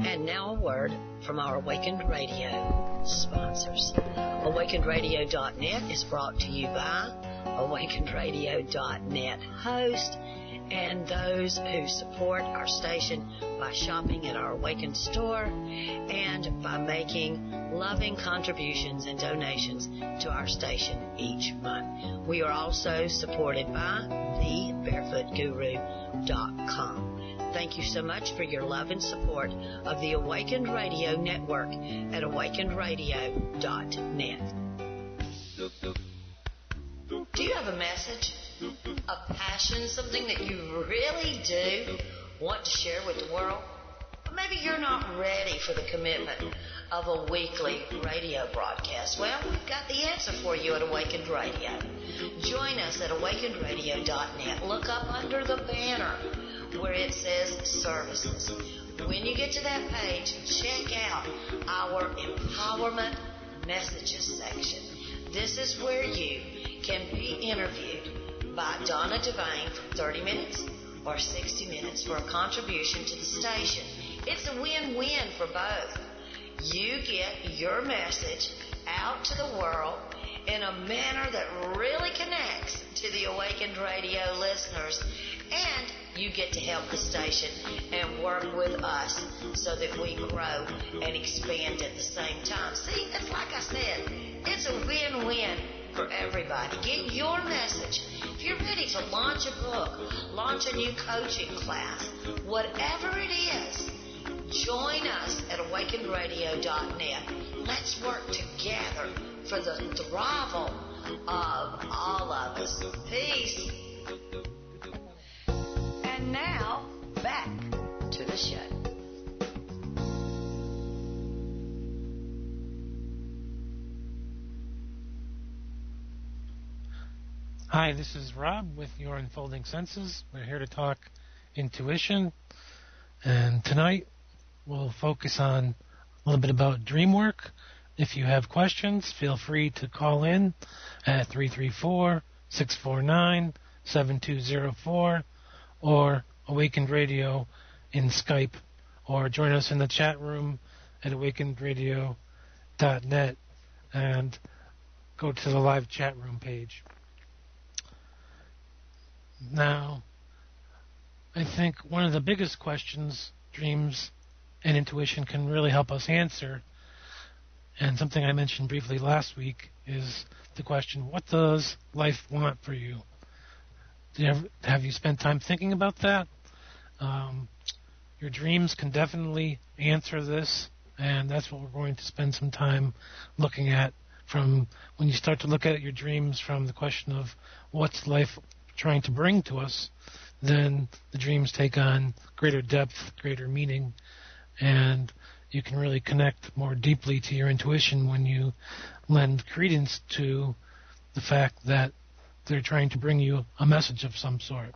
And now a word from our Awakened Radio sponsors. AwakenedRadio.net is brought to you by AwakenedRadio.net host and those who support our station by shopping at our Awakened store and by making loving contributions and donations to our station each month. We are also supported by TheBarefootGuru.com. Thank you so much for your love and support of the Awakened Radio Network at AwakenedRadio.net. Do you have a message, a passion, something that you really do want to share with the world? Or maybe you're not ready for the commitment of a weekly radio broadcast. Well, we've got the answer for you at Awakened Radio. Join us at AwakenedRadio.net. Look up under the banner where it says services. When you get to that page, check out our empowerment messages section. This is where you can be interviewed by Donna Devane for 30 minutes or 60 minutes for a contribution to the station. It's a win-win for both. You get your message out to the world in a manner that really connects to the Awakened Radio listeners, and you get to help the station and work with us so that we grow and expand at the same time. See, it's like I said, it's a win-win for everybody. Get your message. If you're ready to launch a book, launch a new coaching class, whatever it is, join us at AwakenedRadio.net. Let's work together for the thrival of all of us. Peace. And now, back to the show. Hi, this is Rob with Your Unfolding Senses. We're here to talk intuition. And tonight, we'll focus on a little bit about dream work. If you have questions, feel free to call in at 334-649-7204 or Awakened Radio in Skype, or join us in the chat room at awakenedradio.net and go to the live chat room page. Now, I think one of the biggest questions dreams and intuition can really help us answer, and something I mentioned briefly last week, is the question, what does life want for you? Have you spent time thinking about that? Your dreams can definitely answer this, and that's what we're going to spend some time looking at. From when you start to look at your dreams from the question of what's life trying to bring to us, then the dreams take on greater depth, greater meaning, and you can really connect more deeply to your intuition when you lend credence to the fact that they're trying to bring you a message of some sort.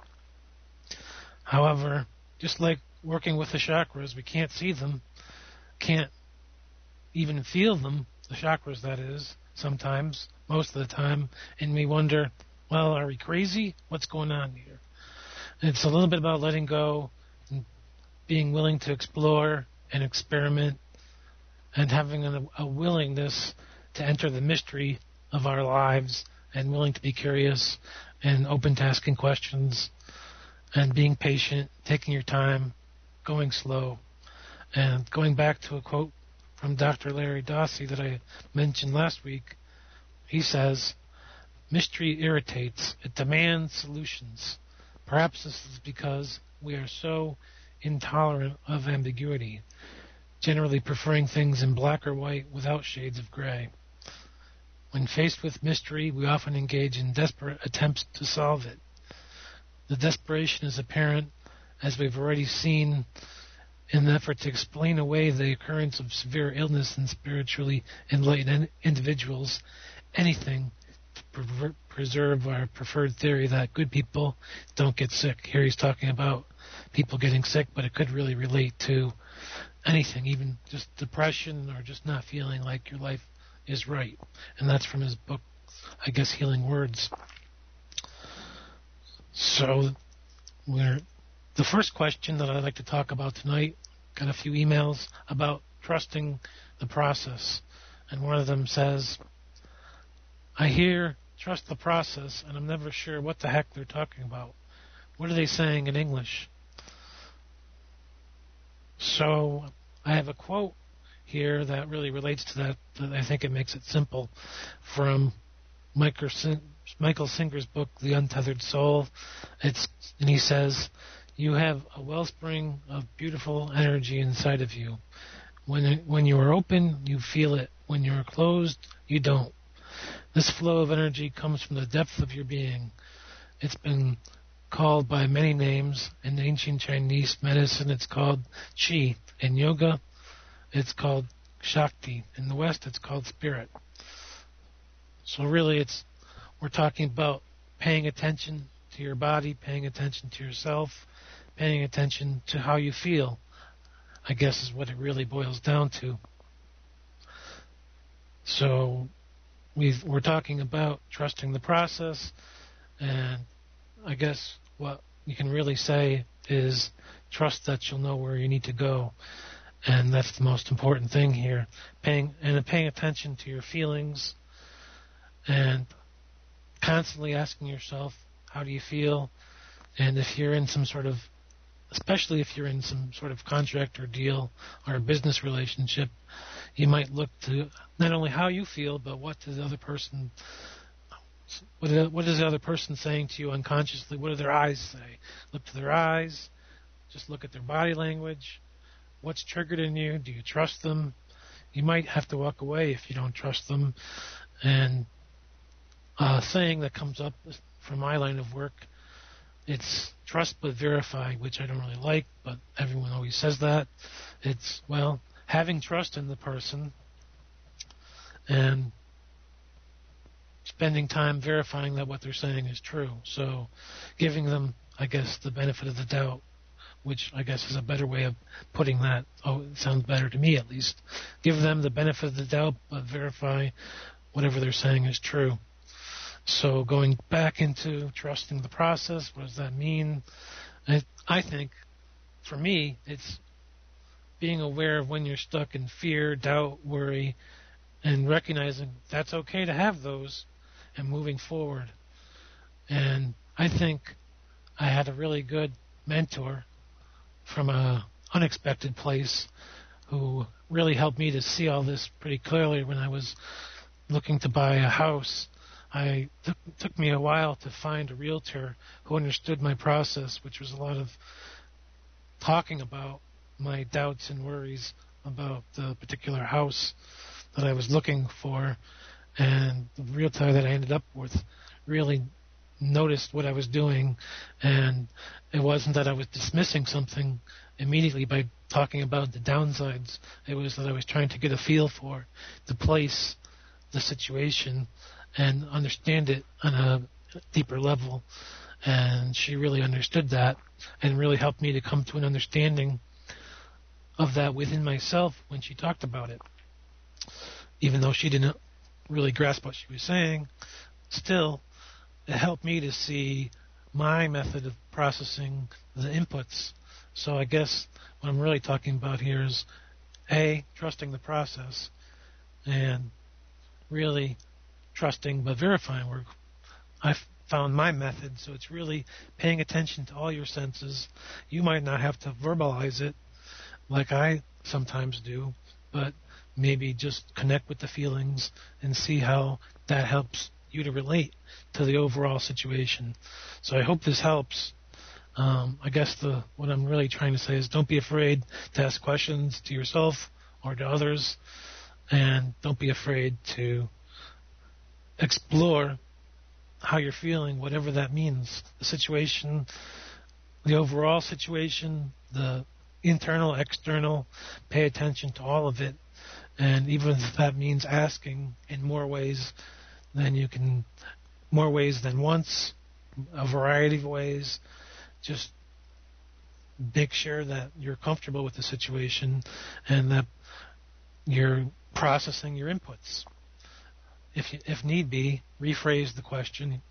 However, just like working with the chakras, we can't see them, can't even feel them, the chakras that is, sometimes, most of the time, and we wonder, well, are we crazy? What's going on here? It's a little bit about letting go, and being willing to explore and experiment, and having a willingness to enter the mystery of our lives, and willing to be curious and open to asking questions, and being patient, taking your time, going slow. And going back to a quote from Dr. Larry Dossey that I mentioned last week, he says, "Mystery irritates. It demands solutions. Perhaps this is because we are so intolerant of ambiguity, generally preferring things in black or white without shades of gray. When faced with mystery, we often engage in desperate attempts to solve it. The desperation is apparent, as we've already seen, in the effort to explain away the occurrence of severe illness in spiritually enlightened individuals, anything to preserve our preferred theory that good people don't get sick." Here he's talking about people getting sick, but it could really relate to anything, even just depression or just not feeling like your life is right. And that's from his book, I guess, Healing Words. So the first question that I'd like to talk about tonight got a few emails about trusting the process. And one of them says, I hear trust the process, and I'm never sure what the heck they're talking about. What are they saying in English? So I have a quote here that really relates to that I think it makes it simple, from Michael Singer's book, The Untethered Soul. And he says, you have a wellspring of beautiful energy inside of you. When you are open, you feel it. When you are closed, you don't. This flow of energy comes from the depth of your being. It's been called by many names. In ancient Chinese medicine, it's called Qi. In yoga, it's called Shakti. In the West, it's called spirit. So really, we're talking about paying attention to your body, paying attention to yourself, paying attention to how you feel, I guess is what it really boils down to. So we're talking about trusting the process, and I guess what you can really say is trust that you'll know where you need to go. And that's the most important thing here. Paying attention to your feelings and constantly asking yourself, how do you feel? And if you're in especially if you're in some sort of contract or deal or a business relationship, you might look to not only how you feel, but what is the other person saying to you unconsciously? What do their eyes say? Look to their eyes. Just look at their body language. What's triggered in you? Do you trust them? You might have to walk away if you don't trust them. And a saying that comes up from my line of work, it's trust but verify, which I don't really like, but everyone always says that. It's, having trust in the person and spending time verifying that what they're saying is true. So giving them, I guess, the benefit of the doubt, which I guess is a better way of putting that. Oh, it sounds better to me at least. Give them the benefit of the doubt, but verify whatever they're saying is true. So going back into trusting the process, what does that mean? I think, for me, it's being aware of when you're stuck in fear, doubt, worry, and recognizing that's okay to have those and moving forward. And I think I had a really good mentor from an unexpected place who really helped me to see all this pretty clearly when I was looking to buy a house. Took me a while to find a realtor who understood my process, which was a lot of talking about my doubts and worries about the particular house that I was looking for. And the realtor that I ended up with really noticed what I was doing, and it wasn't that I was dismissing something immediately by talking about the downsides. It was that I was trying to get a feel for the place, the situation, and understand it on a deeper level. And she really understood that and really helped me to come to an understanding of that within myself when she talked about it. Even though she didn't really grasp what she was saying, still, it helped me to see my method of processing the inputs. So I guess what I'm really talking about here is A, trusting the process, and really trusting but verifying. Where I've found my method, so it's really paying attention to all your senses. You might not have to verbalize it like I sometimes do, but maybe just connect with the feelings and see how that helps you to relate to the overall situation. So I hope this helps. I guess what I'm really trying to say is don't be afraid to ask questions to yourself or to others, and don't be afraid to explore how you're feeling, whatever that means. The situation, the overall situation, the internal, external, pay attention to all of it. And even if that means asking in more ways than once, a variety of ways, just make sure that you're comfortable with the situation and that you're processing your inputs. If need be, rephrase the question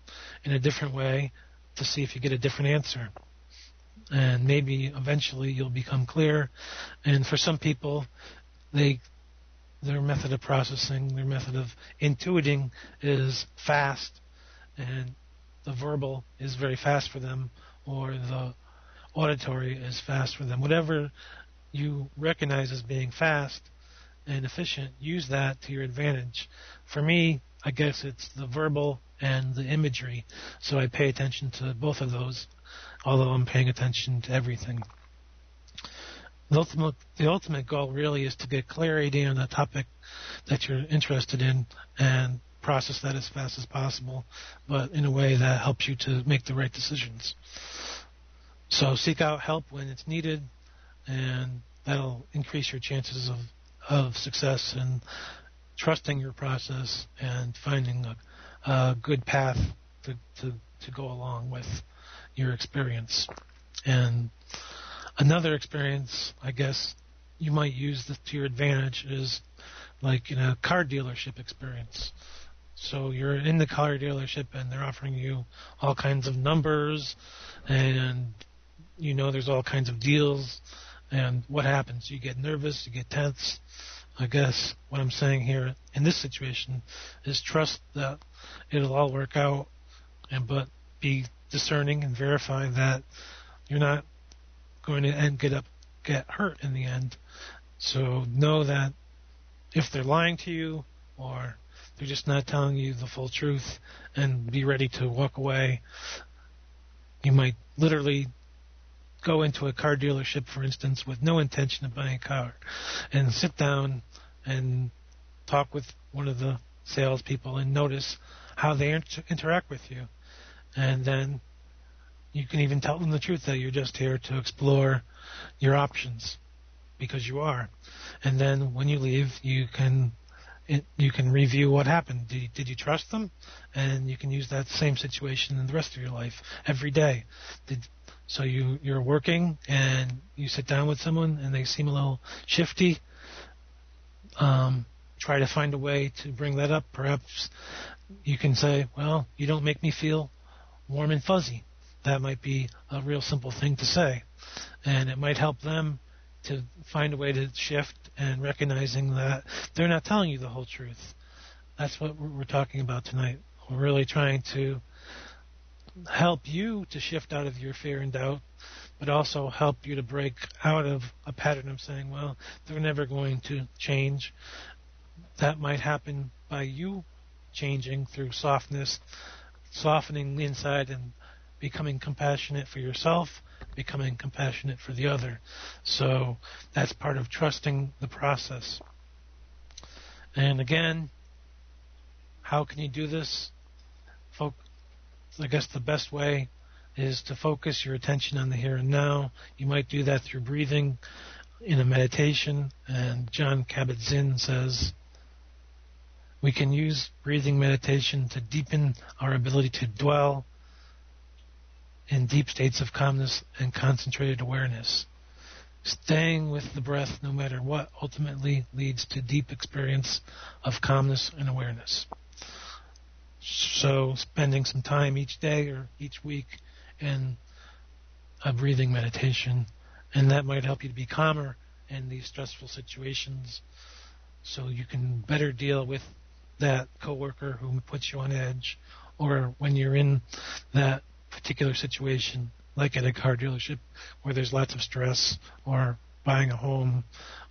in a different way to see if you get a different answer. and maybe eventually you'll become clear. And for some people, their method of processing, their method of intuiting is fast, and the verbal is very fast for them, or the auditory is fast for them. Whatever you recognize as being fast and efficient, use that to your advantage. For me, I guess it's the verbal and the imagery, so I pay attention to both of those, although I'm paying attention to everything. The ultimate goal really is to get clarity on the topic that you're interested in and process that as fast as possible, but in a way that helps you to make the right decisions. So seek out help when it's needed, and that'll increase your chances of success and trusting your process and finding a good path to go along with your experience. And another experience, I guess, you might use this to your advantage is like in a car dealership experience. So you're in the car dealership and they're offering you all kinds of numbers, and you know there's all kinds of deals. And what happens? You get nervous, you get tense. I guess what I'm saying here in this situation is trust that it'll all work out, but be discerning and verify that you're not going to get hurt in the end. So know that if they're lying to you or they're just not telling you the full truth, and be ready to walk away. You might literally go into a car dealership, for instance, with no intention of buying a car, and sit down and talk with one of the salespeople and notice how they interact with you. And then you can even tell them the truth that you're just here to explore your options, because you are. And then when you leave, you can review what happened. Did you trust them? And you can use that same situation in the rest of your life every day. So you're working and you sit down with someone and they seem a little shifty. Try to find a way to bring that up. Perhaps you can say, well, you don't make me feel warm and fuzzy. That might be a real simple thing to say. And it might help them to find a way to shift and recognizing that they're not telling you the whole truth. That's what we're talking about tonight. We're really trying to help you to shift out of your fear and doubt, but also help you to break out of a pattern of saying, well, they're never going to change. That might happen by you changing through softness, softening inside and becoming compassionate for yourself, becoming compassionate for the other. So that's part of trusting the process. And again, how can you do this? I guess the best way is to focus your attention on the here and now. You might do that through breathing in a meditation. And John Kabat-Zinn says, we can use breathing meditation to deepen our ability to dwell in deep states of calmness and concentrated awareness. Staying with the breath no matter what ultimately leads to deep experience of calmness and awareness. So spending some time each day or each week in a breathing meditation, and that might help you to be calmer in these stressful situations so you can better deal with that coworker who puts you on edge, or when you're in that particular situation, like at a car dealership where there's lots of stress, or buying a home,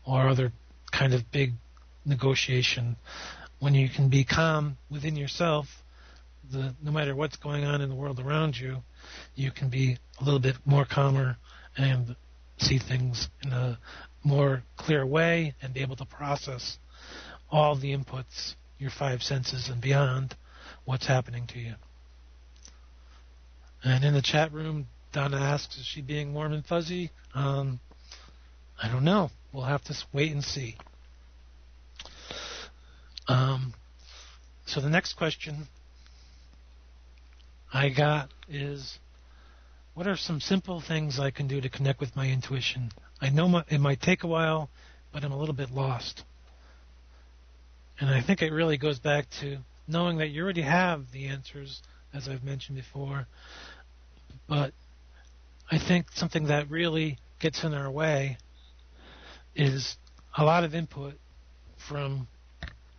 or other kind of big negotiation. When you can be calm within yourself, no matter what's going on in the world around you, you can be a little bit more calmer and see things in a more clear way and be able to process all the inputs, your five senses and beyond, what's happening to you. And in the chat room, Donna asks, is she being warm and fuzzy? I don't know. We'll have to wait and see. So the next question I got is, what are some simple things I can do to connect with my intuition? I know it might take a while, but I'm a little bit lost. And I think it really goes back to knowing that you already have the answers, as I've mentioned before, but I think something that really gets in our way is a lot of input from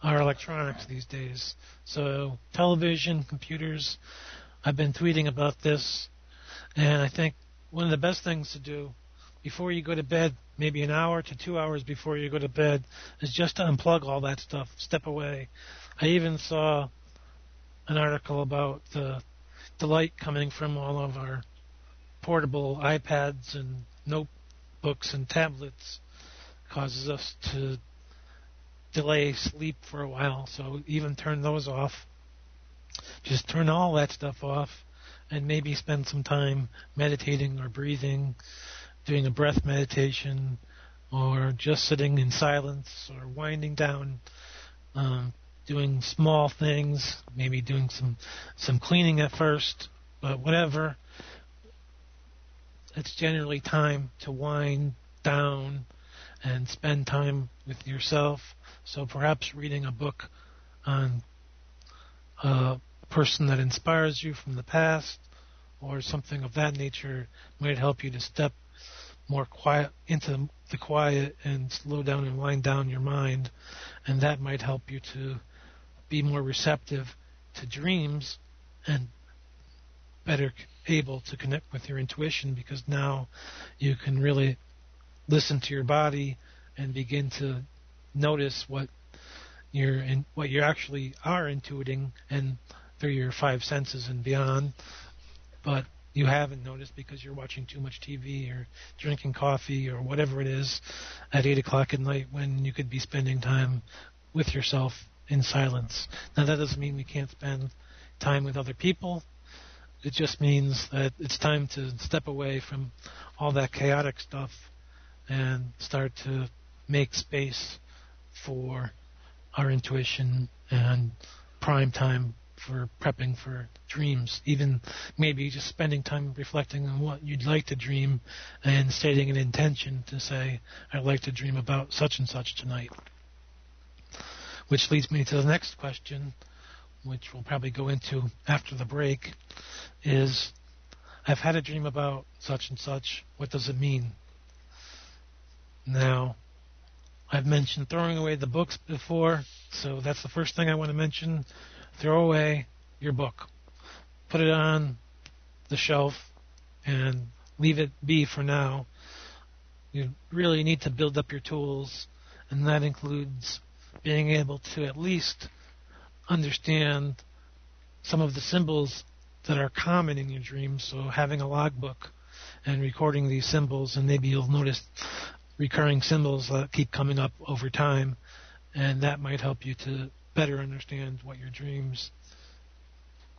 our electronics these days. So television, computers, I've been tweeting about this, and I think one of the best things to do before you go to bed, maybe an hour to 2 hours before you go to bed, is just to unplug all that stuff, step away. I even saw an article about the light coming from all of our portable iPads and notebooks and tablets causes us to delay sleep for a while. So even turn those off. Just turn all that stuff off and maybe spend some time meditating or breathing, doing a breath meditation, or just sitting in silence or winding down, doing small things, maybe doing some cleaning at first, but whatever. It's generally time to wind down and spend time with yourself. So perhaps reading a book on a person that inspires you from the past or something of that nature might help you to step more quiet into the quiet and slow down and wind down your mind, and that might help you to be more receptive to dreams and better able to connect with your intuition, because now you can really listen to your body and begin to notice what you actually are intuiting and through your five senses and beyond, but you haven't noticed because you're watching too much TV or drinking coffee or whatever it is at 8 o'clock at night when you could be spending time with yourself in silence. Now, that doesn't mean we can't spend time with other people. It just means that it's time to step away from all that chaotic stuff and start to make space for our intuition and prime time for prepping for dreams. Even maybe just spending time reflecting on what you'd like to dream and stating an intention to say, I'd like to dream about such and such tonight. Which leads me to the next question, which we'll probably go into after the break, is, I've had a dream about such and such. What does it mean? Now, I've mentioned throwing away the books before, so that's the first thing I want to mention. Throw away your book. Put it on the shelf and leave it be for now. You really need to build up your tools, and that includes being able to at least understand some of the symbols that are common in your dreams. So having a logbook and recording these symbols, and maybe you'll notice recurring symbols that keep coming up over time, and that might help you to better understand what your dreams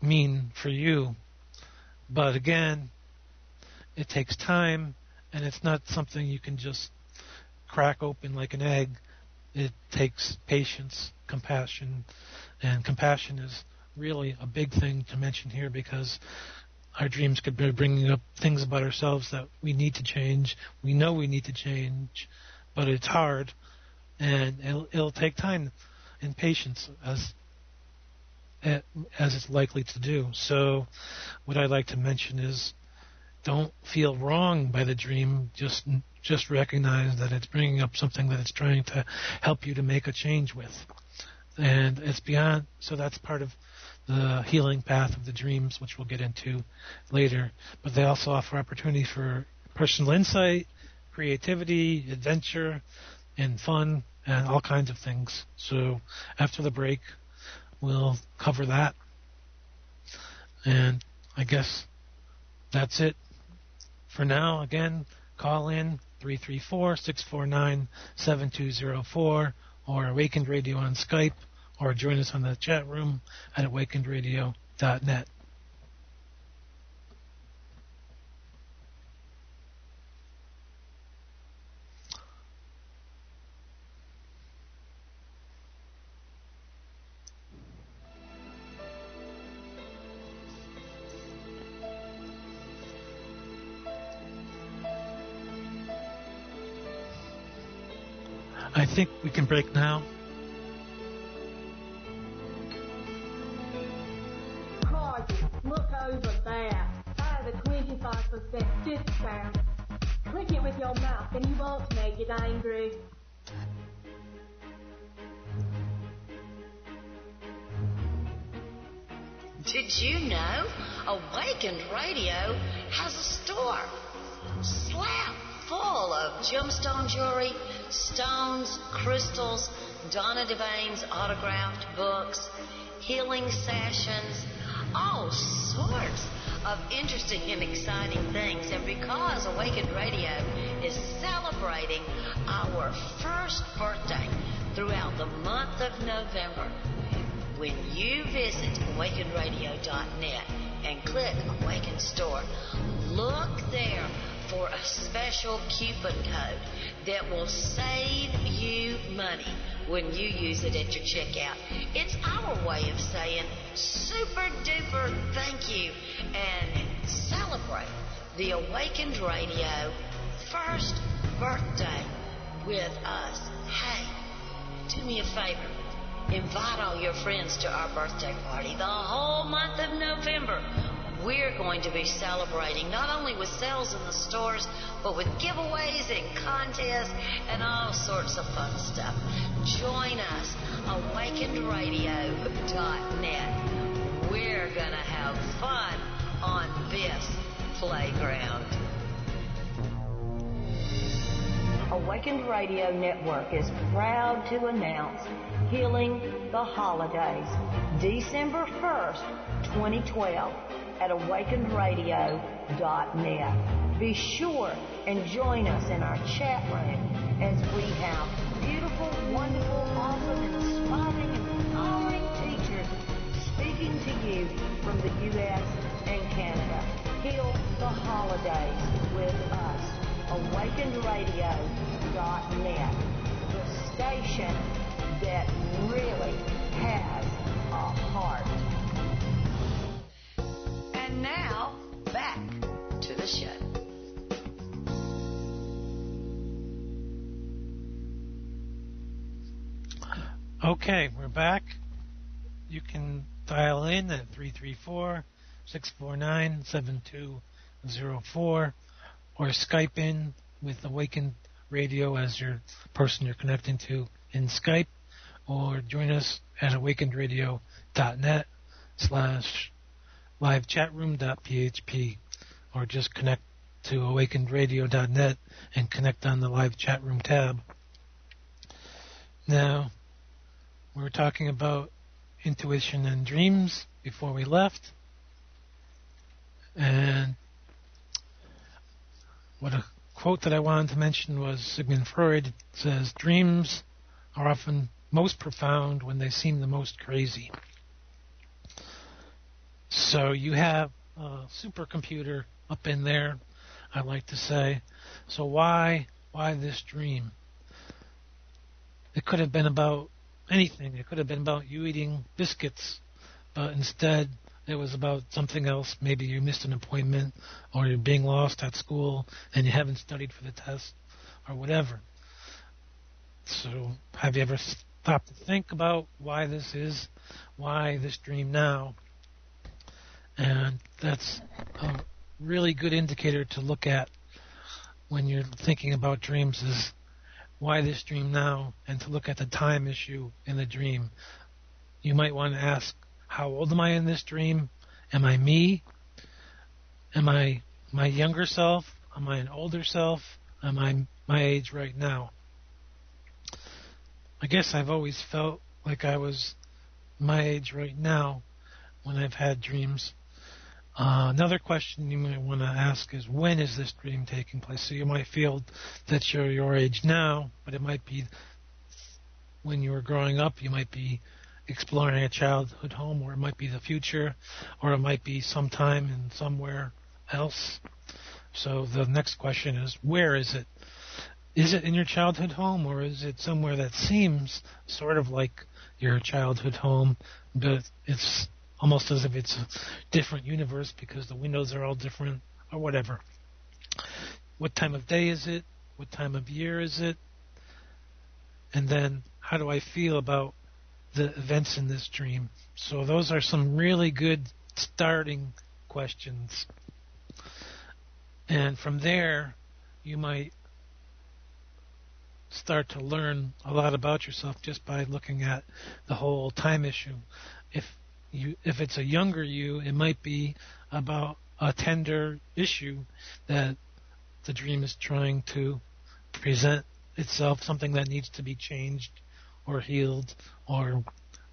mean for you. But again, it takes time, and it's not something you can just crack open like an egg. It takes patience, compassion, and compassion is really a big thing to mention here, because our dreams could be bringing up things about ourselves that we need to change. We know we need to change, but it's hard, and it'll take time and patience as it's likely to do. So what I'd like to mention is, don't feel wrong by the dream. Just recognize that it's bringing up something that it's trying to help you to make a change with. And it's beyond, so that's part of the healing path of the dreams, which we'll get into later. But they also offer opportunity for personal insight, creativity, adventure, and fun, and all kinds of things. So after the break, we'll cover that. And I guess that's it for now. Again, call in 334-649-7204 or Awakened Radio on Skype, or join us on the chat room at awakenedradio.net. I think we can break now. Look over there. I have a 25% discount. Square. Click it with your mouth and you won't make it angry. Did you know Awakened Radio has a store slap full of gemstone jewelry, stones, crystals, Donna Devane's autographed books, healing sessions, all sorts of interesting and exciting things. And because Awakened Radio is celebrating our first birthday throughout the month of November, when you visit awakenradio.net and click Awaken Store, look there for a special coupon code that will save you money when you use it at your checkout. It's our way of saying super duper thank you and celebrate the Awakened Radio first birthday with us. Hey, do me a favor. Invite all your friends to our birthday party. The whole month of November, we're going to be celebrating not only with sales in the stores, but with giveaways and contests and all sorts of fun stuff. Join us, awakenedradio.net. We're going to have fun on this playground. Awakened Radio Network is proud to announce Healing the Holidays, December 1st, 2012, at awakenedradio.net. Be sure and join us in our chat room as we have beautiful, wonderful, awesome, inspiring, and empowering teachers speaking to you from the U.S. and Canada. Heal the Holidays with us. awakenedradio.net, the station that really has a heart. And now, back to the show. Okay, we're back. You can dial in at 334-649-7204 or Skype in with Awakened Radio as your person you're connecting to in Skype, or join us at awakenedradio.net/livechatroom.php, or just connect to awakenedradio.net and connect on the live chat room tab. Now, we were talking about intuition and dreams before we left, and what a quote that I wanted to mention was Sigmund Freud says, dreams are often most profound when they seem the most crazy. So you have a supercomputer up in there, I like to say. So why this dream? It could have been about anything. It could have been about you eating biscuits, but instead it was about something else. Maybe you missed an appointment, or you're being lost at school and you haven't studied for the test, or whatever. So have you ever stopped to think about why this is? Why this dream now? And that's a really good indicator to look at when you're thinking about dreams, is why this dream now, and to look at the time issue in the dream. You might want to ask, how old am I in this dream? Am I me? Am I my younger self? Am I an older self? Am I my age right now? I guess I've always felt like I was my age right now when I've had dreams. Another question you might want to ask is, when is this dream taking place? So you might feel that you're your age now, but it might be when you were growing up. You might be exploring a childhood home, or it might be the future, or it might be sometime and somewhere else. So the next question is, where is it? Is it in your childhood home, or is it somewhere that seems sort of like your childhood home, but it's almost as if it's a different universe because the windows are all different, or whatever? What time of day is it? What time of year is it? And then, how do I feel about the events in this dream? So those are some really good starting questions. And from there, you might start to learn a lot about yourself just by looking at the whole time issue. If it's a younger you, it might be about a tender issue that the dream is trying to present itself, something that needs to be changed or healed or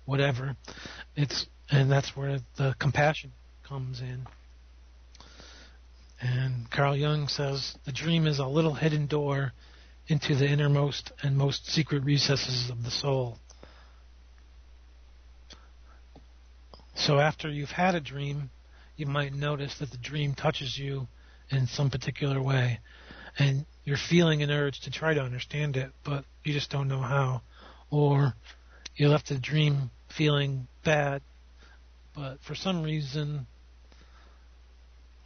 whatever. And that's where the compassion comes in. And Carl Jung says the dream is a little hidden door into the innermost and most secret recesses of the soul. So after you've had a dream, you might notice that the dream touches you in some particular way, and you're feeling an urge to try to understand it, but you just don't know how. Or you left the dream feeling bad, but for some reason,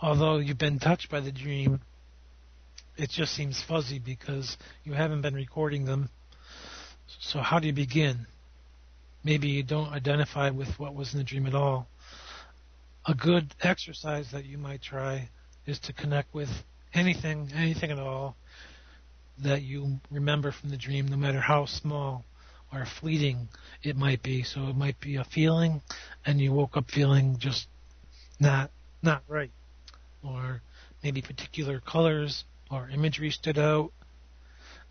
although you've been touched by the dream, it just seems fuzzy because you haven't been recording them. So how do you begin? Maybe you don't identify with what was in the dream at all. A good exercise that you might try is to connect with anything at all that you remember from the dream, no matter how small or fleeting it might be. So it might be a feeling, and you woke up feeling just not right. Or maybe particular colors or imagery stood out,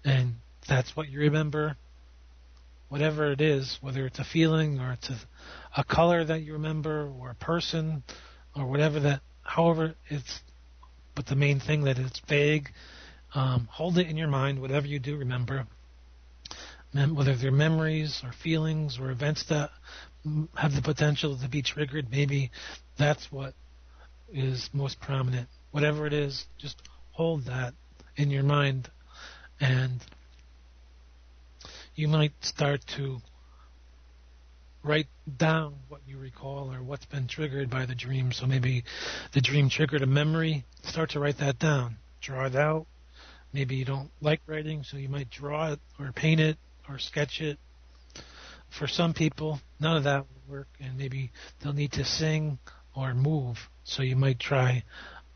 and that's what you remember. Whatever it is, whether it's a feeling or it's a color that you remember or a person or whatever that, however it's, but the main thing that it's vague, hold it in your mind, whatever you do remember, whether they're memories or feelings or events that have the potential to be triggered, maybe that's what is most prominent. Whatever it is, just hold that in your mind, and you might start to write down what you recall or what's been triggered by the dream. So maybe the dream triggered a memory. Start to write that down. Draw it out. Maybe you don't like writing, so you might draw it or paint it or sketch it. For some people, none of that will work, and maybe they'll need to sing or move. So you might try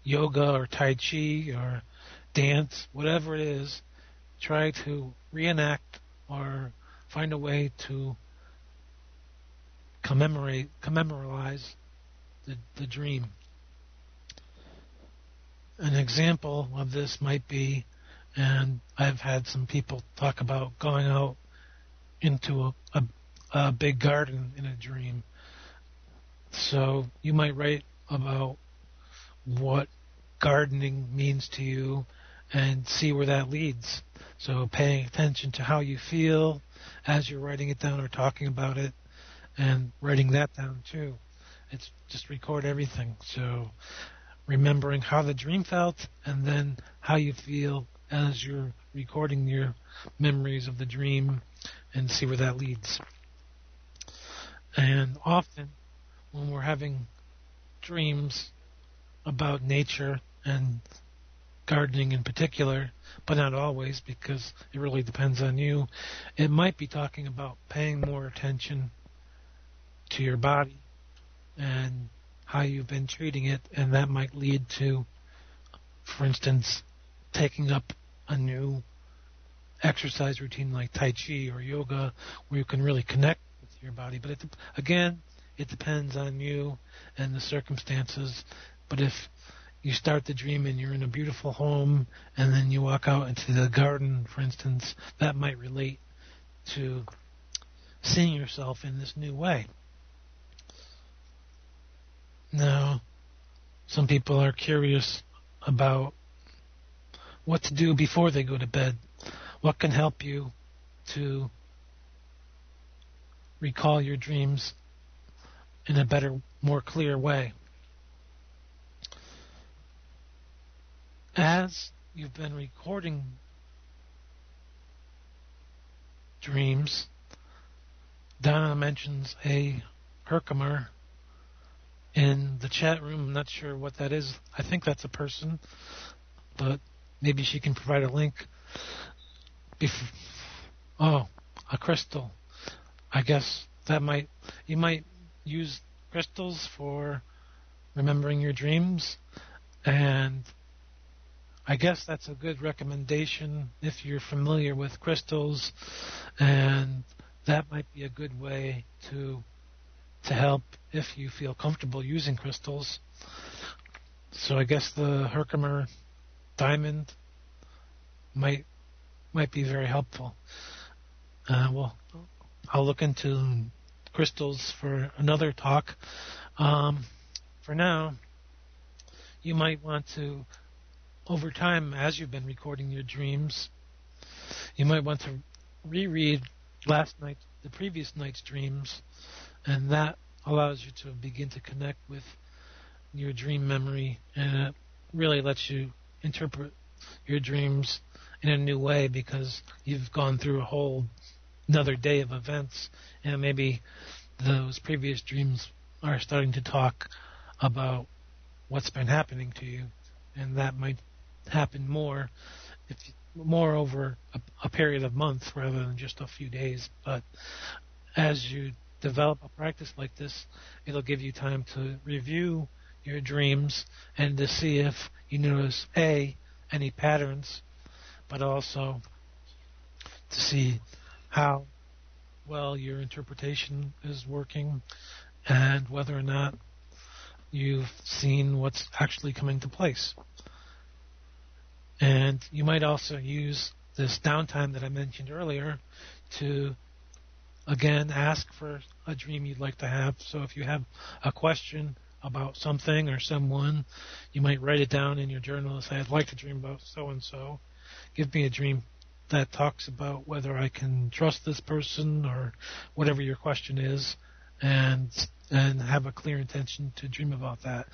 yoga or Tai Chi or dance, whatever it is. Try to reenact or find a way to commemorize the dream. An example of this might be, and I've had some people talk about going out into a big garden in a dream. So you might write about what gardening means to you and see where that leads. So paying attention to how you feel as you're writing it down or talking about it, and writing that down too. It's just record everything. So remembering how the dream felt and then how you feel as you're recording your memories of the dream, and see where that leads. And often when we're having dreams about nature and gardening in particular, but not always, because it really depends on you, it might be talking about paying more attention to your body and how you've been treating it, and that might lead to, for instance, taking up a new exercise routine like Tai Chi or yoga, where you can really connect with your body. But again, it depends on you and the circumstances. But if you start the dream and you're in a beautiful home, and then you walk out into the garden, for instance, that might relate to seeing yourself in this new way. Now, some people are curious about what to do before they go to bed. What can help you to recall your dreams in a better, more clear way? As you've been recording dreams, Donna mentions a Herkimer in the chat room. I'm not sure what that is. I think that's a person, but maybe she can provide a link. A crystal. I guess you might use crystals for remembering your dreams, and I guess that's a good recommendation if you're familiar with crystals, and that might be a good way to help if you feel comfortable using crystals. So I guess the Herkimer diamond might be very helpful. Well, I'll look into crystals for another talk. For now, you might want to, over time, as you've been recording your dreams, you might want to reread the previous night's dreams, and that allows you to begin to connect with your dream memory, and it really lets you interpret your dreams in a new way because you've gone through a whole another day of events, and maybe those previous dreams are starting to talk about what's been happening to you, and that might happen more over a period of months rather than just a few days. But as you develop a practice like this, it'll give you time to review your dreams and to see if you notice any patterns, but also to see how well your interpretation is working and whether or not you've seen what's actually coming to place. And you might also use this downtime that I mentioned earlier to, again, ask for a dream you'd like to have. So if you have a question about something or someone, you might write it down in your journal and say, I'd like to dream about so-and-so. Give me a dream that talks about whether I can trust this person or whatever your question is, and have a clear intention to dream about that.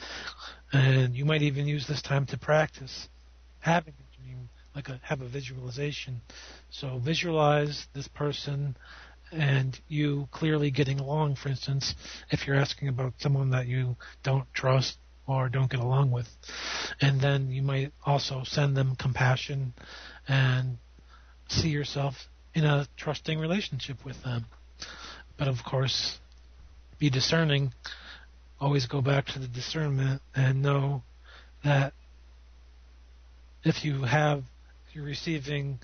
And you might even use this time to practice having a dream, have a visualization. So visualize this person and you clearly getting along, for instance, if you're asking about someone that you don't trust or don't get along with. And then you might also send them compassion and see yourself in a trusting relationship with them. But of course, be discerning. Always go back to the discernment and know that if you're receiving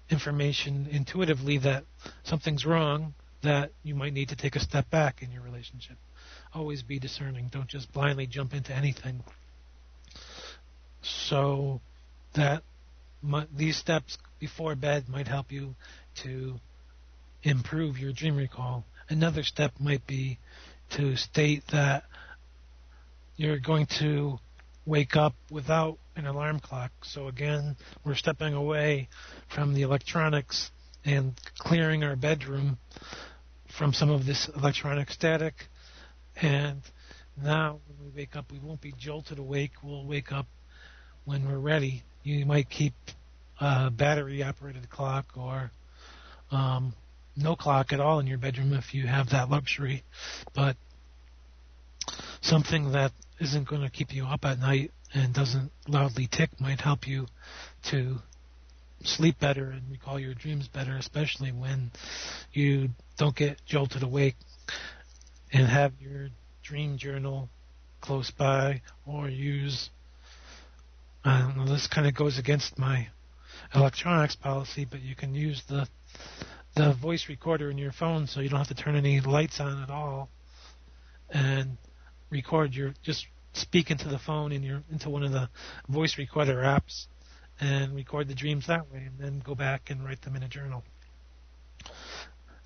information intuitively that something's wrong, that you might need to take a step back in your relationship. Always be discerning. Don't just blindly jump into anything. So that these steps before bed might help you to improve your dream recall. Another step might be to state that you're going to wake up without an alarm clock. So again, we're stepping away from the electronics and clearing our bedroom from some of this electronic static. And now when we wake up, we won't be jolted awake. We'll wake up when we're ready. You might keep a battery-operated clock or no clock at all in your bedroom if you have that luxury. But something that isn't going to keep you up at night and doesn't loudly tick might help you to sleep better and recall your dreams better, especially when you don't get jolted awake. And have your dream journal close by, or use, I don't know, this kind of goes against my electronics policy, but you can use the voice recorder in your phone so you don't have to turn any lights on at all, and just speak into the phone into one of the voice recorder apps and record the dreams that way, and then go back and write them in a journal.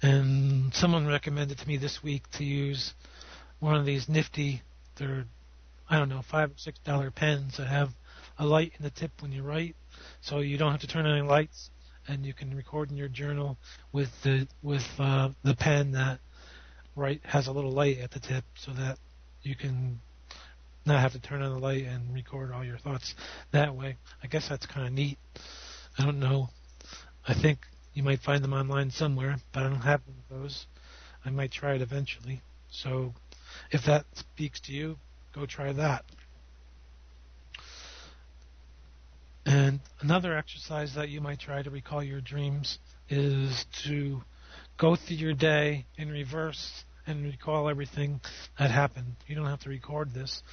And someone recommended to me this week to use one of these nifty, they're, I don't know, $5 or $6 pens that have a light in the tip when you write, so you don't have to turn on any lights, and you can record in your journal with the pen that has a little light at the tip, so that you can not have to turn on the light and record all your thoughts that way. I guess that's kind of neat. I don't know. I think you might find them online somewhere, but I don't have one of those. I might try it eventually. So if that speaks to you, go try that. And another exercise that you might try to recall your dreams is to go through your day in reverse and recall everything that happened. You don't have to record this.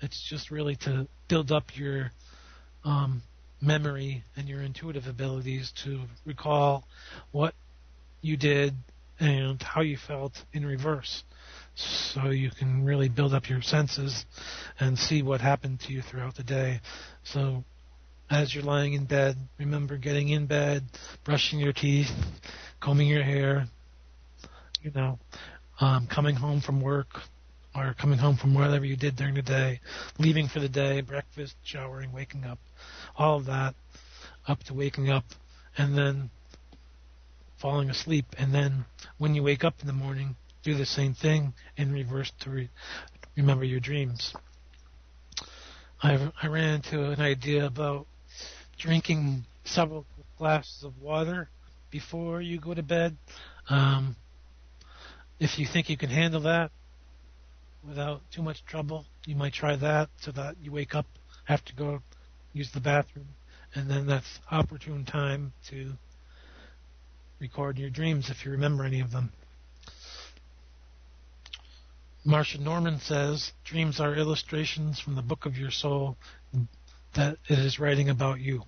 It's just really to build up your memory and your intuitive abilities to recall what you did and how you felt in reverse. So you can really build up your senses and see what happened to you throughout the day. So as you're lying in bed, remember getting in bed, brushing your teeth, combing your hair, coming home from work or coming home from whatever you did during the day, leaving for the day, breakfast, showering, waking up, all of that up to waking up, and then falling asleep. And then when you wake up in the morning, do the same thing in reverse to remember your dreams. I ran into an idea about drinking several glasses of water before you go to bed. If you think you can handle that without too much trouble, you might try that so that you wake up, have to go use the bathroom, and then that's opportune time to record your dreams if you remember any of them. Marcia Norman says, dreams are illustrations from the book of your soul that it is writing about you.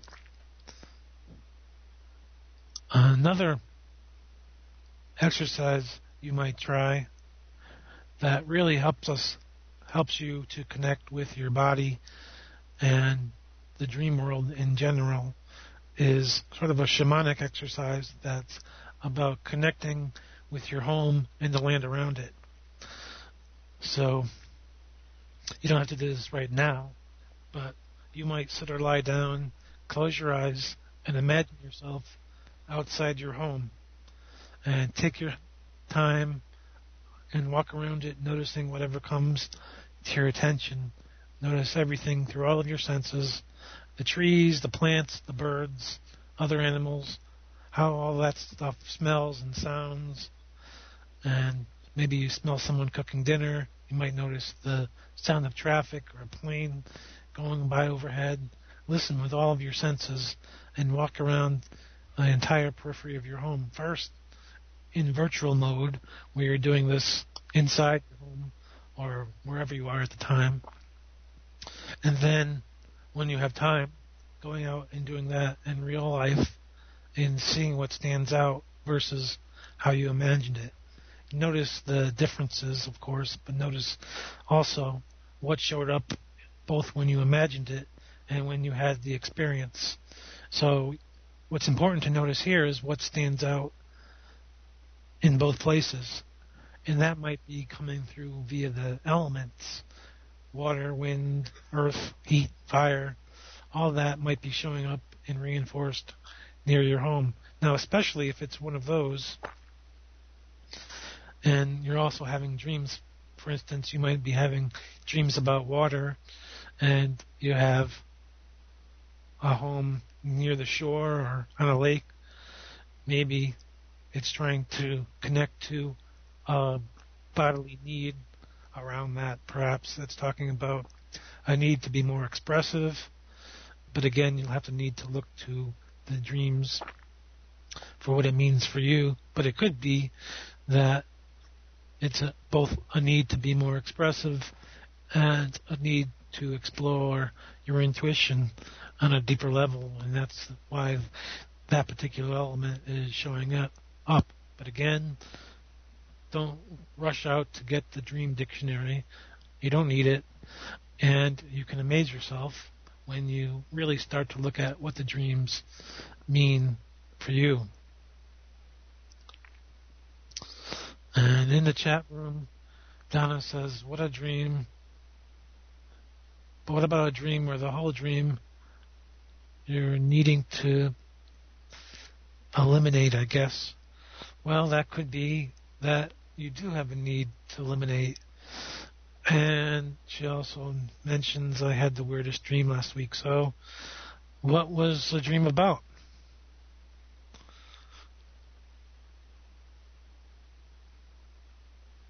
Another exercise you might try that really helps you to connect with your body and the dream world in general is sort of a shamanic exercise that's about connecting with your home and the land around it. So you don't have to do this right now, but you might sit or lie down, close your eyes, and imagine yourself outside your home. And take your time and walk around it, noticing whatever comes to your attention. Notice everything through all of your senses, the trees, the plants, the birds, other animals, how all that stuff smells and sounds. And maybe you smell someone cooking dinner. You might notice the sound of traffic or a plane going by overhead. Listen with all of your senses and walk around the entire periphery of your home. First, in virtual mode, where you're doing this inside your home or wherever you are at the time. And then, when you have time, going out and doing that in real life and seeing what stands out versus how you imagined it. Notice the differences, of course, but notice also what showed up both when you imagined it and when you had the experience. So what's important to notice here is what stands out in both places. And that might be coming through via the elements, water, wind, earth, heat, fire. All that might be showing up and reinforced near your home. Now, especially if it's one of those, and you're also having dreams. For instance, you might be having dreams about water, and you have a home near the shore or on a lake. Maybe it's trying to connect to a bodily need around that. Perhaps it's talking about a need to be more expressive. But again, you'll have to need to look to the dreams for what it means for you. But it could be that it's both a need to be more expressive and a need to explore your intuition on a deeper level. And that's why that particular element is showing up. But again, don't rush out to get the dream dictionary. You don't need it. And you can amaze yourself when you really start to look at what the dreams mean for you. And in the chat room, Donna says, what a dream. But what about a dream where the whole dream you're needing to eliminate, I guess? Well, that could be that you do have a need to eliminate. And she also mentions I had the weirdest dream last week. So what was the dream about?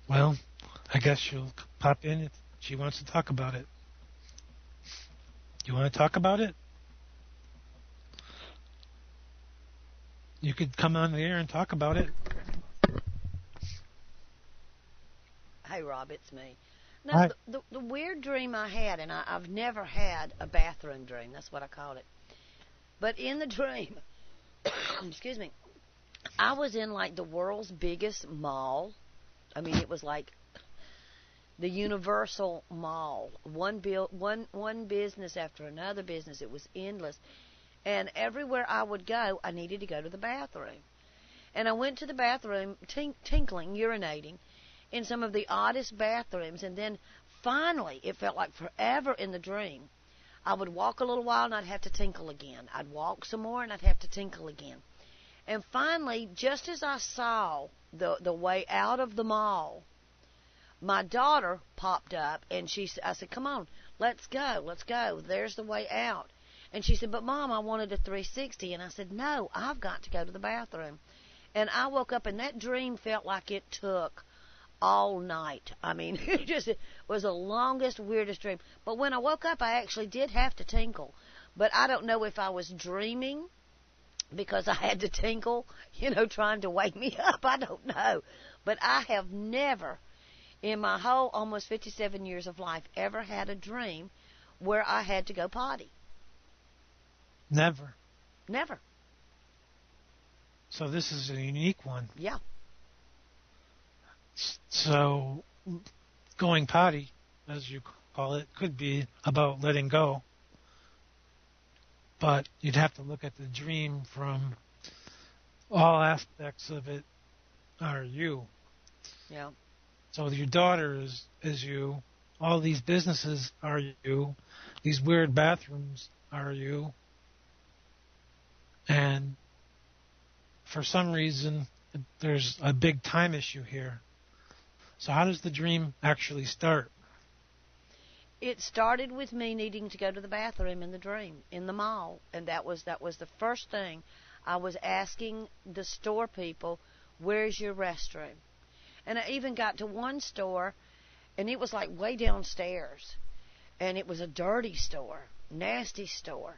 Well, I guess she'll pop in if she wants to talk about it. Do you want to talk about it? You could come on the air and talk about it. Hey, Rob, it's me. Now, the weird dream I had, and I've never had a bathroom dream. That's what I called it. But in the dream, excuse me, I was in like the world's biggest mall. I mean, it was like the Universal Mall. One business after another business. It was endless. And everywhere I would go, I needed to go to the bathroom. And I went to the bathroom, tinkling, urinating, in some of the oddest bathrooms. And then finally, it felt like forever in the dream, I would walk a little while and I'd have to tinkle again. I'd walk some more and I'd have to tinkle again. And finally, just as I saw the way out of the mall, my daughter popped up and I said, come on, let's go. There's the way out. And she said, but Mom, I wanted a 360. And I said, no, I've got to go to the bathroom. And I woke up and that dream felt like it took all night. I mean, it was the longest, weirdest dream. But when I woke up, I actually did have to tinkle. But I don't know if I was dreaming because I had to tinkle, trying to wake me up. I don't know. But I have never, in my whole almost 57 years of life, ever had a dream where I had to go potty. Never. Never. So this is a unique one. Yeah. So going potty, as you call it, could be about letting go. But you'd have to look at the dream from all aspects of it are you. Yeah. So your daughter is you. All these businesses are you. These weird bathrooms are you. And for some reason, there's a big time issue here. So how does the dream actually start? It started with me needing to go to the bathroom in the dream, in the mall. And that was the first thing. I was asking the store people, where's your restroom? And I even got to one store, and it was like way downstairs. And it was a dirty store, nasty store.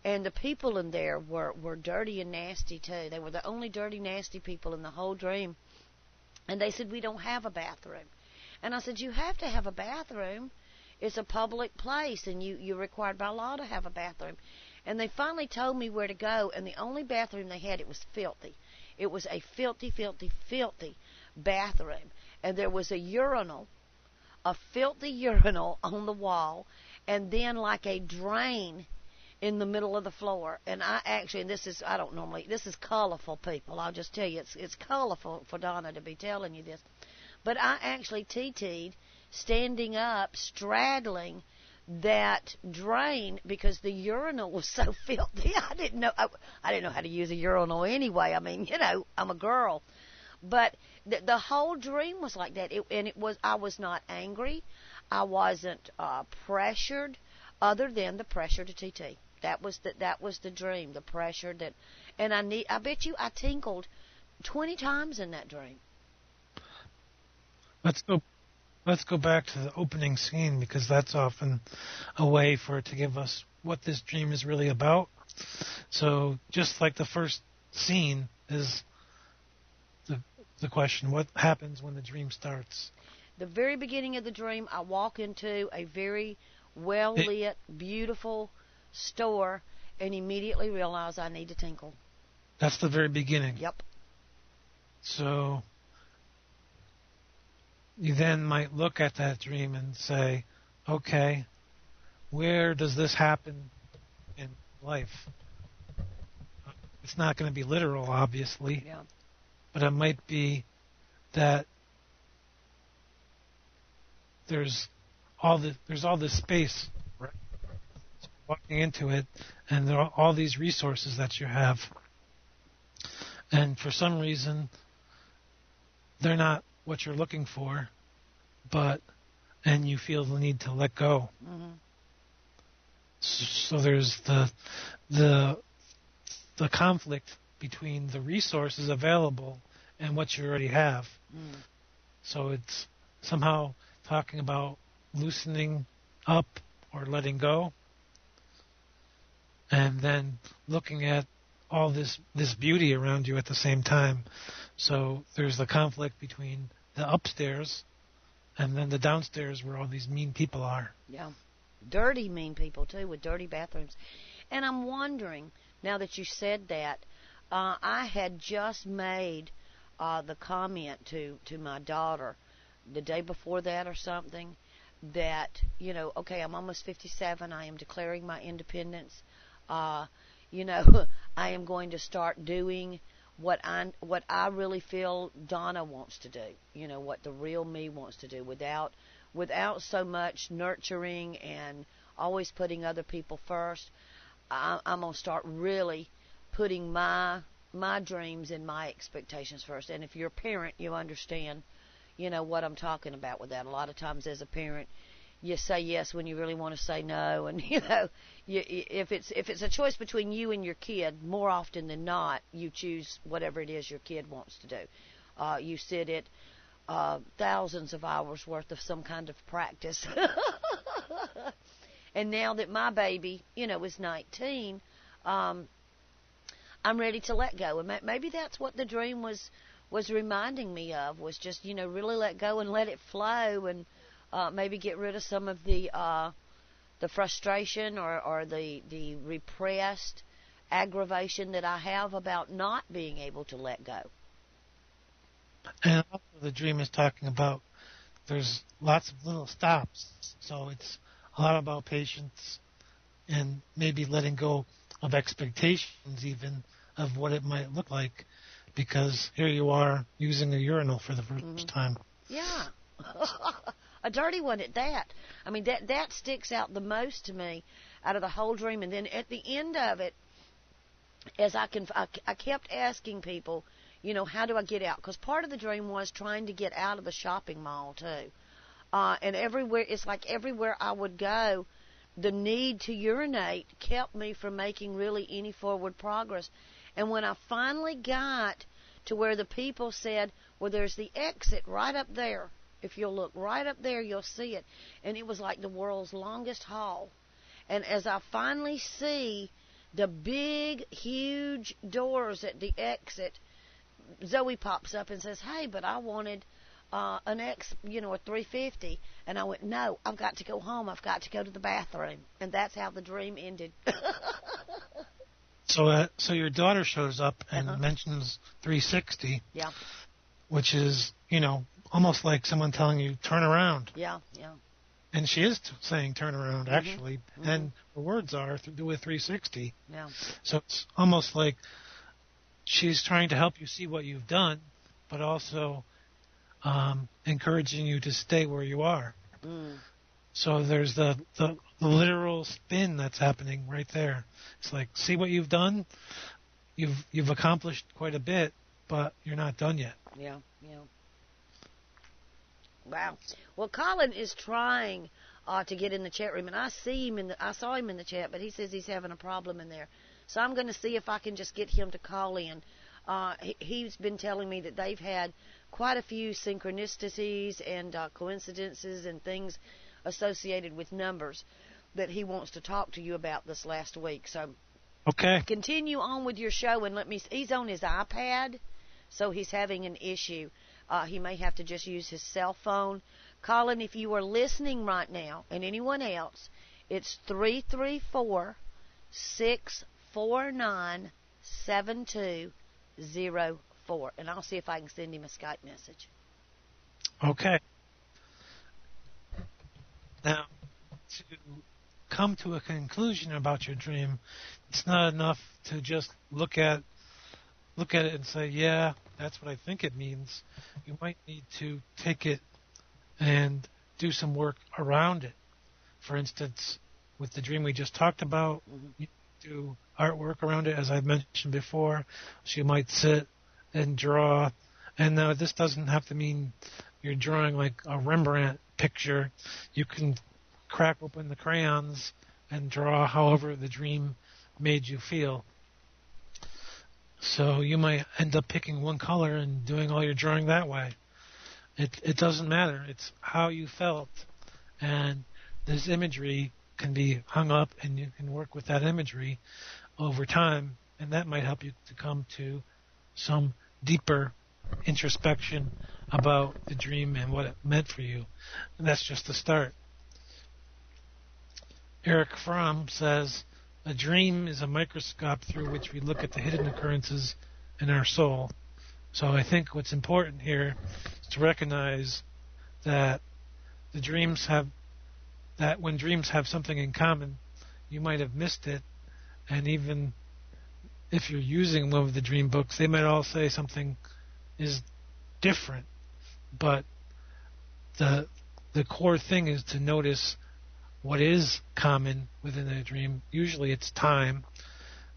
And the people in there were dirty and nasty, too. They were the only dirty, nasty people in the whole dream. And they said, we don't have a bathroom. And I said, you have to have a bathroom. It's a public place, and you're required by law to have a bathroom. And they finally told me where to go, and the only bathroom they had, it was filthy. It was a filthy, filthy, filthy bathroom. And there was a urinal, a filthy urinal on the wall, and then like a drain in the middle of the floor. And this is colorful, people. I'll just tell you, it's colorful for Donna to be telling you this. But I actually TT'd standing up, straddling that drain because the urinal was so filthy. I didn't know how to use a urinal anyway. I mean, I'm a girl. But the whole dream was like that. I was not angry. I wasn't pressured, other than the pressure to TT. That was the dream, the pressure that, and I bet you I tinkled 20 times in that dream. Let's go back to the opening scene, because that's often a way for it to give us what this dream is really about. So just like the first scene is the question, what happens when the dream starts? The very beginning of the dream, I walk into a very well-lit, beautiful store and immediately realize I need to tinkle. That's the very beginning. Yep. So you then might look at that dream and say, okay, where does this happen in life? It's not going to be literal, obviously. Yeah. But it might be that there's all this space, right? So walking into it, and there are all these resources that you have, and for some reason they're not what you're looking for, and you feel the need to let go. Mm-hmm. So there's the conflict between the resources available and what you already have. Mm. So it's somehow talking about loosening up or letting go, and then looking at all this beauty around you at the same time. So there's the conflict between the upstairs and then the downstairs where all these mean people are. Yeah. Dirty, mean people, too, with dirty bathrooms. And I'm wondering, now that you said that, I had just made the comment to my daughter the day before that or something that, okay, I'm almost 57. I am declaring my independence. You know, I am going to start doing what I really feel Donna wants to do. What the real me wants to do without so much nurturing and always putting other people first. I'm gonna start really putting my dreams and my expectations first. And if you're a parent, you understand, what I'm talking about with that. A lot of times as a parent, you say yes when you really want to say no, and if it's a choice between you and your kid, more often than not, you choose whatever it is your kid wants to do. You sit at thousands of hours worth of some kind of practice. And now that my baby, is 19, I'm ready to let go. And maybe that's what the dream was reminding me of, was just, really let go and let it flow, and maybe get rid of some of the frustration or the repressed aggravation that I have about not being able to let go. And also the dream is talking about there's lots of little stops. So it's a lot about patience and maybe letting go of expectations even of what it might look like, because here you are using a urinal for the first time. Yeah. A dirty one at that. I mean, that sticks out the most to me out of the whole dream. And then at the end of it, as I kept asking people, how do I get out? Because part of the dream was trying to get out of the shopping mall too. And it's like everywhere I would go, the need to urinate kept me from making really any forward progress. And when I finally got to where the people said, well, there's the exit right up there. If you'll look right up there, you'll see it. And it was like the world's longest hall. And as I finally see the big, huge doors at the exit, Zoe pops up and says, hey, but I wanted a 350. And I went, no, I've got to go home. I've got to go to the bathroom. And that's how the dream ended. So your daughter shows up and mentions 360. Yeah. Which is, almost like someone telling you, turn around. Yeah. And she is saying turn around, actually. Mm-hmm. And the words are do with 360. Yeah. So it's almost like she's trying to help you see what you've done, but also encouraging you to stay where you are. Mm. So there's the literal spin that's happening right there. It's like, see what you've done? You've accomplished quite a bit, but you're not done yet. Yeah. Wow. Well, Colin is trying to get in the chat room, and I saw him in the chat, but he says he's having a problem in there. So I'm going to see if I can just get him to call in. He's been telling me that they've had quite a few synchronicities and coincidences and things associated with numbers that he wants to talk to you about this last week. So okay, continue on with your show, and he's on his iPad, so he's having an issue. He may have to just use his cell phone. Colin, if you are listening right now, and anyone else, it's 334-649-7204, and I'll see if I can send him a Skype message. Okay. Now, to come to a conclusion about your dream, it's not enough to just look at it and say, yeah, that's what I think it means. You might need to take it and do some work around it. For instance, with the dream we just talked about, you do artwork around it, as I mentioned before. So you might sit and draw. And now this doesn't have to mean you're drawing like a Rembrandt picture. You can crack open the crayons and draw however the dream made you feel. So you might end up picking one color and doing all your drawing that way. It doesn't matter. It's how you felt. And this imagery can be hung up, and you can work with that imagery over time, and that might help you to come to some deeper introspection about the dream and what it meant for you. And that's just the start. Eric Fromm says, a dream is a microscope through which we look at the hidden occurrences in our soul. So I think what's important here is to recognize that the dreams have that when dreams have something in common, you might have missed it, and even if you're using one of the dream books, they might all say something is different, but the core thing is to notice what is common within a dream. Usually it's time.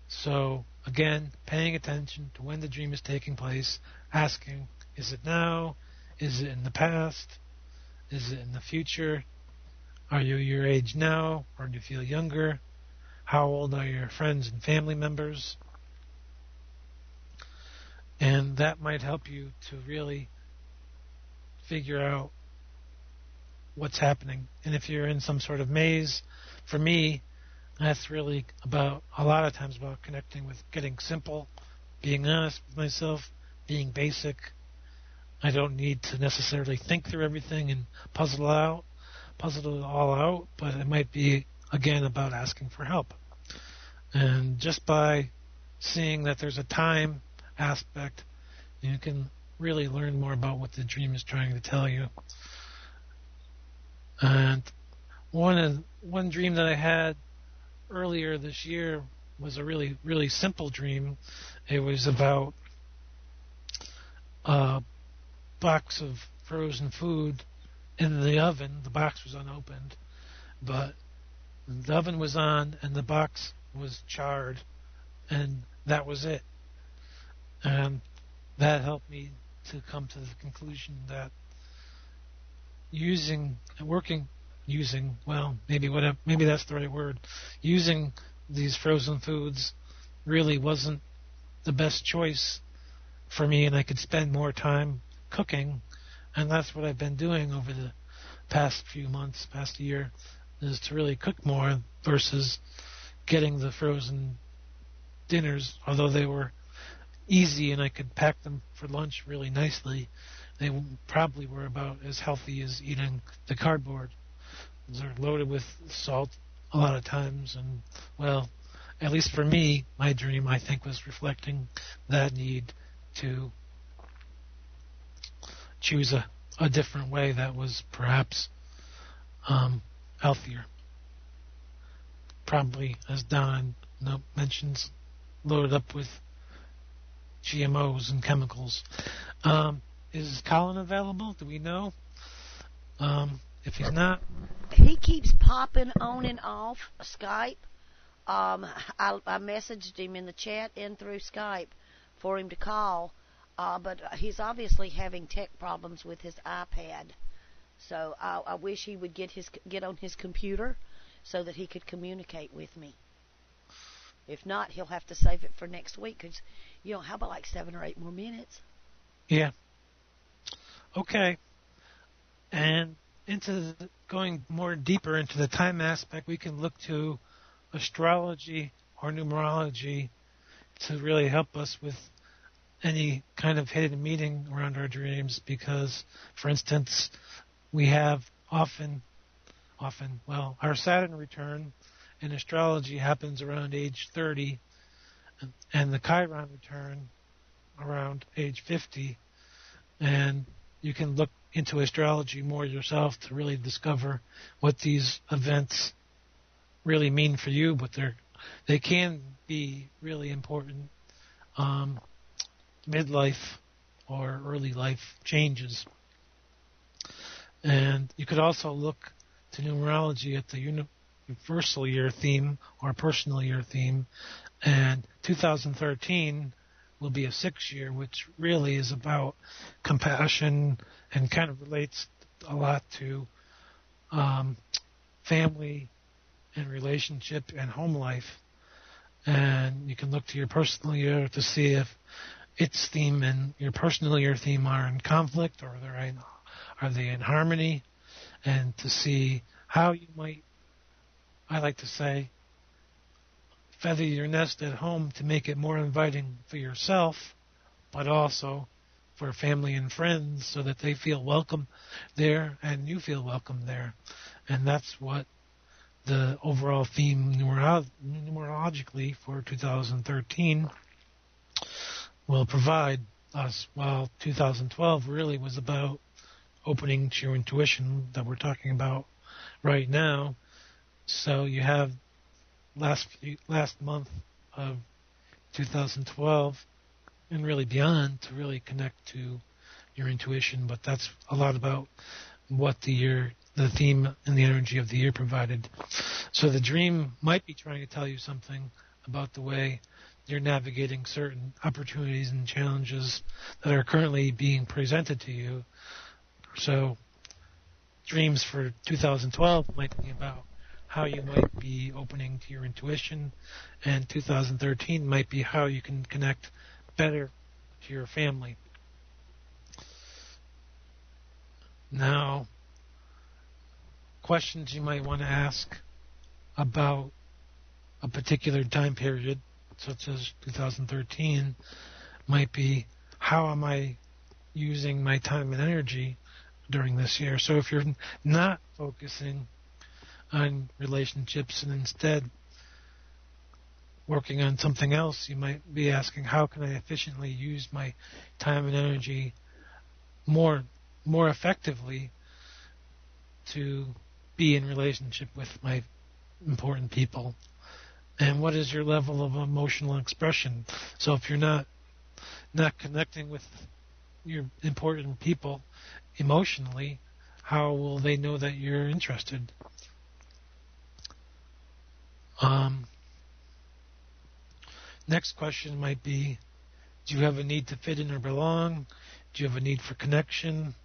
So again, paying attention to when the dream is taking place, asking, is it now? Is it in the past? Is it in the future? Are you your age now, or do you feel younger? How old are your friends and family members? And that might help you to really figure out what's happening. And if you're in some sort of maze, for me, that's really about, a lot of times, about connecting with getting simple, being honest with myself, being basic. I don't need to necessarily think through everything and puzzle it all out, but it might be, again, about asking for help. And just by seeing that there's a time aspect, you can really learn more about what the dream is trying to tell you. And one dream that I had earlier this year was a really, really simple dream. It was about a box of frozen food in the oven. The box was unopened, but the oven was on and the box was charred, and that was it. And that helped me to come to the conclusion that using that's the right word, using these frozen foods really wasn't the best choice for me, and I could spend more time cooking. And that's what I've been doing over the past few months, past year, is to really cook more versus getting the frozen dinners. Although they were easy and I could pack them for lunch really nicely, they probably were about as healthy as eating the cardboard. They're loaded with salt a lot of times, and, well, at least for me, my dream, I think, was reflecting that need to choose a different way that was perhaps healthier. Probably, as Don mentions, loaded up with GMOs and chemicals. Is Colin available? Do we know? If he's not, He keeps popping on and off Skype. I messaged him in the chat and through Skype for him to call, but he's obviously having tech problems with his iPad. So I wish he would get on his computer so that he could communicate with me. If not, he'll have to save it for next week, because, how about like 7 or 8 more minutes? Yeah. Okay. And going more deeper into the time aspect, we can look to astrology or numerology to really help us with any kind of hidden meaning around our dreams, because, for instance, we have often, our Saturn return in astrology happens around age 30, and the Chiron return around age 50, and you can look into astrology more yourself to really discover what these events really mean for you, but they can be really important midlife or early life changes. And you could also look to numerology at the universal year theme or personal year theme, and 2013 will be a 6 year, which really is about compassion and kind of relates a lot to family and relationship and home life. And you can look to your personal year to see if its theme and your personal year theme are in conflict, or are they in harmony, and to see how you might, I like to say, feather your nest at home to make it more inviting for yourself, but also for family and friends, so that they feel welcome there and you feel welcome there. And that's what the overall theme numerologically for 2013 will provide us, while 2012 really was about opening to your intuition that we're talking about right now. So you have last month of 2012 and really beyond to really connect to your intuition, but that's a lot about what the theme and the energy of the year provided. So the dream might be trying to tell you something about the way you're navigating certain opportunities and challenges that are currently being presented to you. So dreams for 2012 might be about how you might be opening to your intuition, and 2013 might be how you can connect better to your family. Now, questions you might want to ask about a particular time period, such as 2013, might be, how am I using my time and energy during this year? So if you're not focusing on relationships and instead working on something else, you might be asking, how can I efficiently use my time and energy more effectively to be in relationship with my important people? And what is your level of emotional expression? So if you're not connecting with your important people emotionally, how will they know that you're interested? Next question might be, do you have a need to fit in or belong? Do you have a need for connection?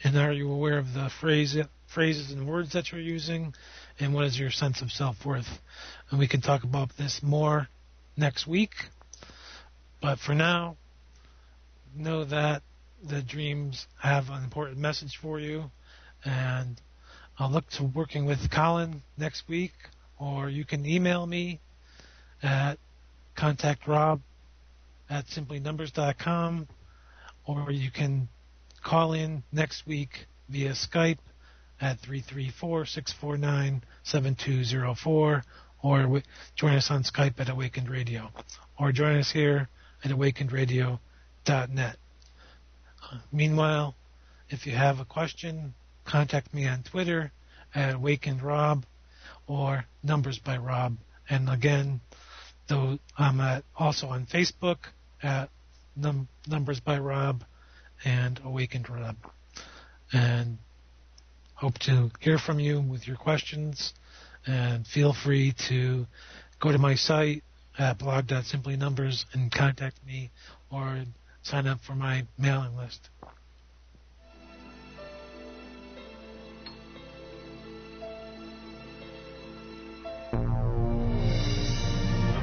And are you aware of the phrases and words that you're using? And what is your sense of self-worth? And we can talk about this more next week. But for now, know that the dreams have an important message for you. And I'll look to working with Colin next week. Or you can email me at contactrob@simplynumbers.com. Or you can call in next week via Skype at 334-649-7204, or join us on Skype at Awakened Radio, or join us here at awakenedradio.net. Meanwhile, if you have a question, contact me on Twitter at AwakenedRob or Numbers by Rob. And again, though, I'm also on Facebook at Numbers by Rob and Awakened Rob. And hope to hear from you with your questions. And feel free to go to my site at blog.simplynumbers and contact me or sign up for my mailing list.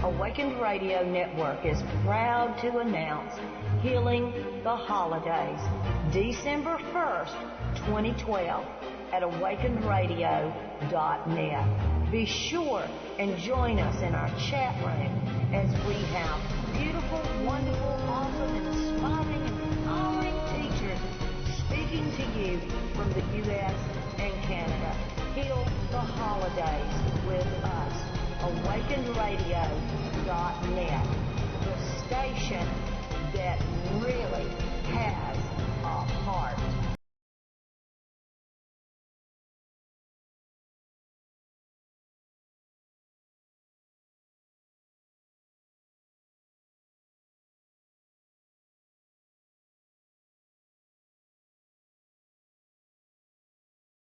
Awakened Radio Network is proud to announce Healing the Holidays, December 1st, 2012, at awakenedradio.net. Be sure and join us in our chat room as we have beautiful, wonderful, awesome, inspiring, and empowering teachers speaking to you from the U.S. and Canada. Heal the Holidays with us. AwakenedRadio.net, the station that